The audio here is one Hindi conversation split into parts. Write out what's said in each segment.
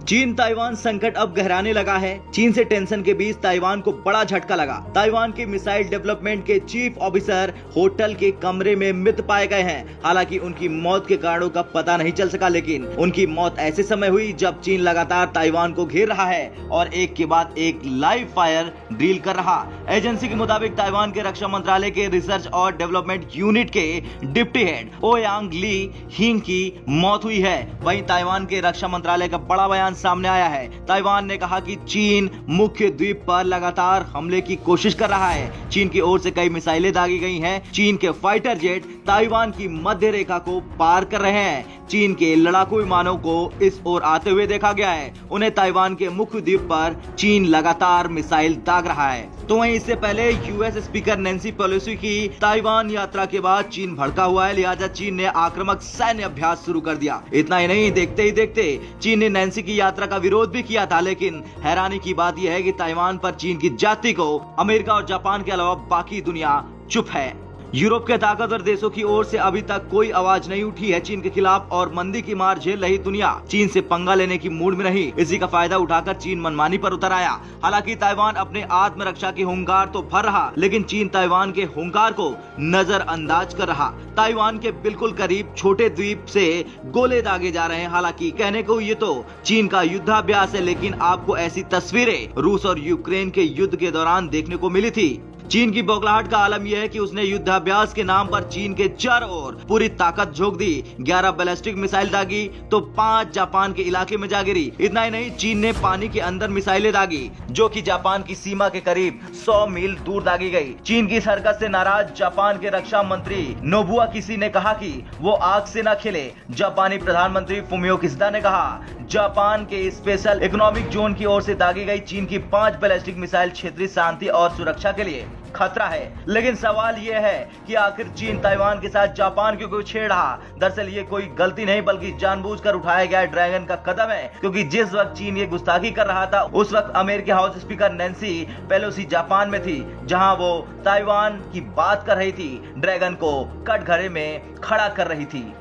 चीन ताइवान संकट अब गहराने लगा है। चीन से टेंशन के बीच ताइवान को बड़ा झटका लगा। ताइवान के मिसाइल डेवलपमेंट के चीफ ऑफिसर होटल के कमरे में मृत पाए गए हैं। हालांकि उनकी मौत के कारणों का पता नहीं चल सका, लेकिन उनकी मौत ऐसे समय हुई जब चीन लगातार ताइवान को घेर रहा है और एक के बाद एक लाइव फायर ड्रिल कर रहा। एजेंसी के मुताबिक ताइवान के रक्षा मंत्रालय के रिसर्च और डेवलपमेंट यूनिट के डिप्टी हेड ओयांग ली हिंग की मौत हुई है। वहीं ताइवान के रक्षा मंत्रालय का बड़ा बयान सामने आया है। ताइवान ने कहा कि चीन मुख्य द्वीप पर लगातार हमले की कोशिश कर रहा है। चीन की ओर से कई मिसाइलें दागी गई हैं। चीन के फाइटर जेट ताइवान की मध्य रेखा को पार कर रहे हैं। चीन के लड़ाकू विमानों को इस ओर आते हुए देखा गया है। उन्हें ताइवान के मुख्य द्वीप पर चीन लगातार मिसाइल दाग रहा है। तो वहीं इससे पहले यूएस स्पीकर नैन्सी पेलोसी की ताइवान यात्रा के बाद चीन भड़का हुआ है। लिहाजा चीन ने आक्रामक सैन्य अभ्यास शुरू कर दिया। इतना ही नहीं, देखते ही देखते चीन ने नैन्सी की यात्रा का विरोध भी किया था। लेकिन हैरानी की बात यह है कि ताइवान पर चीन की जाति को अमेरिका और जापान के अलावा बाकी दुनिया चुप है। यूरोप के ताकतवर देशों की ओर से अभी तक कोई आवाज नहीं उठी है चीन के खिलाफ, और मंदी की मार झेल रही दुनिया चीन से पंगा लेने की मूड में नहीं। इसी का फायदा उठाकर चीन मनमानी पर उतर आया। हालांकि ताइवान अपने आत्मरक्षा की हुंकार तो भर रहा, लेकिन चीन ताइवान के हुंकार को नजरअंदाज कर रहा। ताइवान के बिल्कुल करीब छोटे द्वीप से गोले दागे जा रहे हैं। हालांकि कहने को ये तो चीन का युद्धाभ्यास है, लेकिन आपको ऐसी तस्वीरें रूस और यूक्रेन के युद्ध के दौरान देखने को मिली थी। चीन की बौखलाहट का आलम यह है कि उसने युद्धाभ्यास के नाम पर चीन के चारों ओर पूरी ताकत झोंक दी। 11 बैलिस्टिक मिसाइल दागी तो 5 जापान के इलाके में जा गिरी। इतना ही नहीं, चीन ने पानी के अंदर मिसाइलें दागी जो कि जापान की सीमा के करीब 100 मील दूर दागी गई। चीन की इस हरकत से नाराज जापान के रक्षा मंत्री नोबुआ किशी ने कहा कि वो आग से न खेले। जापानी प्रधानमंत्री फुमियो किशिदा ने कहा जापान के स्पेशल इकोनॉमिक जोन की ओर से दागी गई चीन की 5 बैलिस्टिक मिसाइल क्षेत्रीय शांति और सुरक्षा के लिए खतरा है। लेकिन सवाल यह है कि आखिर चीन ताइवान के साथ जापान क्यों छेड़ रहा। दरअसल ये कोई गलती नहीं बल्कि जानबूझकर उठाया गया ड्रैगन का कदम है, क्योंकि जिस वक्त चीन ये गुस्ताखी कर रहा था उस वक्त अमेरिकी house speaker Nancy Pelosi Japan में थी, जहां वो ताइवान की बात कर रही थी, ड्रैगन को कटघरे में खड़ा कर रही थी।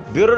ब्यूरो